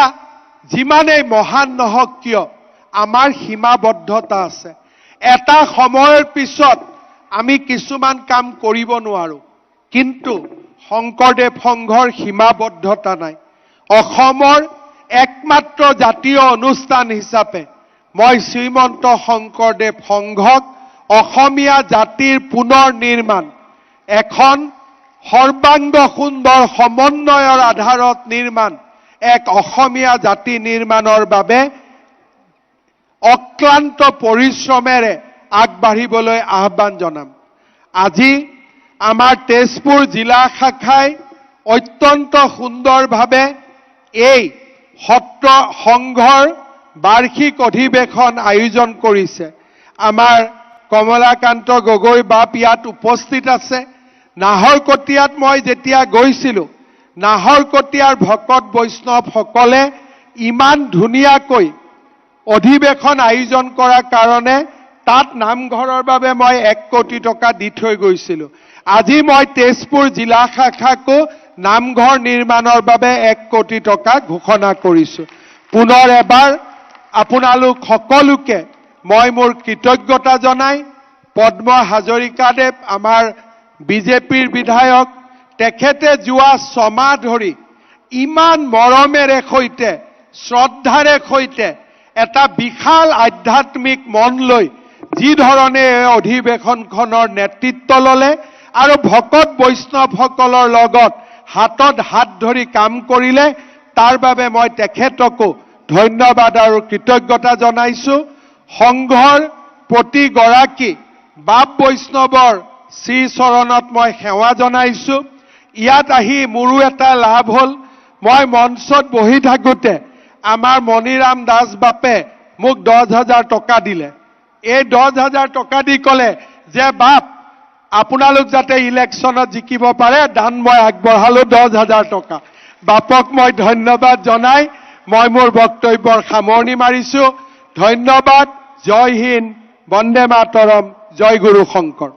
যিমানেই মহান নহওক কিয় আমাৰ সীমাবদ্ধতা আছে। এটা সময়ৰ পিছত আমি কিছুমান কাম কৰিব নোৱাৰোঁ, কিন্তু শংকৰদেৱ সংঘৰ সীমাবদ্ধতা নাই। অসমৰ একমাত্ৰ জাতীয় অনুষ্ঠান হিচাপে মই শ্ৰীমন্ত শংকৰদেৱ সংঘক অসমীয়া জাতিৰ পুনৰ নিৰ্মাণ, এখন সৰ্বাংগ সুন্দৰ সমন্বয়ৰ আধাৰত নিৰ্মাণ, এক অসমীয়া জাতি নিৰ্মাণৰ বাবে অক্লান্ত পৰিশ্ৰমেৰে আগবাঢ়িবলৈ আহ্বান জনাম। আজি আমাৰ তেজপুৰ জিলা শাখাই অত্যন্ত সুন্দৰভাৱে এই সত্ৰ সংঘৰ বাৰ্ষিক অধিৱেশন আয়োজন কৰিছে। আমাৰ কমলাকান্ত গগৈ বাপ ইয়াত উপস্থিত আছে। নাহৰকটীয়াত মই যেতিয়া গৈছিলোঁ, নাহৰকটীয়াৰ ভকত বৈষ্ণৱসকলে ইমান ধুনীয়াকৈ অধিৱেশন আয়োজন কৰাৰ কাৰণে তাত নামঘৰৰ বাবে মই ১ কোটি টকা দি থৈ গৈছিলোঁ। আজি মই তেজপুৰ জিলা শাখাকো নামঘৰ নিৰ্মাণৰ বাবে ১ কোটি টকা ঘোষণা কৰিছোঁ। পুনৰ এবাৰ আপোনালোক সকলোকে মই মোৰ কৃতজ্ঞতা জনাই পদ্ম হাজৰিকাদেৱ আমাৰ বিজেপিৰ বিধায়ক, তেখেতে যোৱা 6 মাহ ধৰি ইমান মৰমেৰে সৈতে শ্ৰদ্ধাৰে সৈতে এটা বিশাল আধ্যাত্মিক মন লৈ যি ধৰণে এই অধিৱেশনখনৰ নেতৃত্ব ল'লে আৰু ভকত বৈষ্ণৱসকলৰ লগত হাতত হাত ধৰি কাম কৰিলে, তাৰ বাবে মই তেখেতকো ধন্যবাদ আৰু কৃতজ্ঞতা জনাইছো। সংঘৰ প্ৰতিগৰাকী বাপ বৈষ্ণৱৰ শ্ৰী চৰণত মই সেৱা জনাইছো। ইয়াত আহি মোৰো এটা লাভ হ'ল, মই মঞ্চত বহি থাকোঁতে আমাৰ মণিৰাম দাস বাপে মোক 10,000 টকা দিলে। এই 10,000 টকা দি ক'লে যে বাপ আপোনালোক যাতে ইলেকশ্যনত জিকিব পাৰে, দান মই আগবঢ়ালো 10,000 টকা। বাপক মই ধন্যবাদ জনাই মই মোৰ বক্তব্যৰ সামৰণি মাৰিছো। ধন্যবাদ। জয় হিন্দ, বন্দে মাতৰম, জয় গুৰু শংকৰ।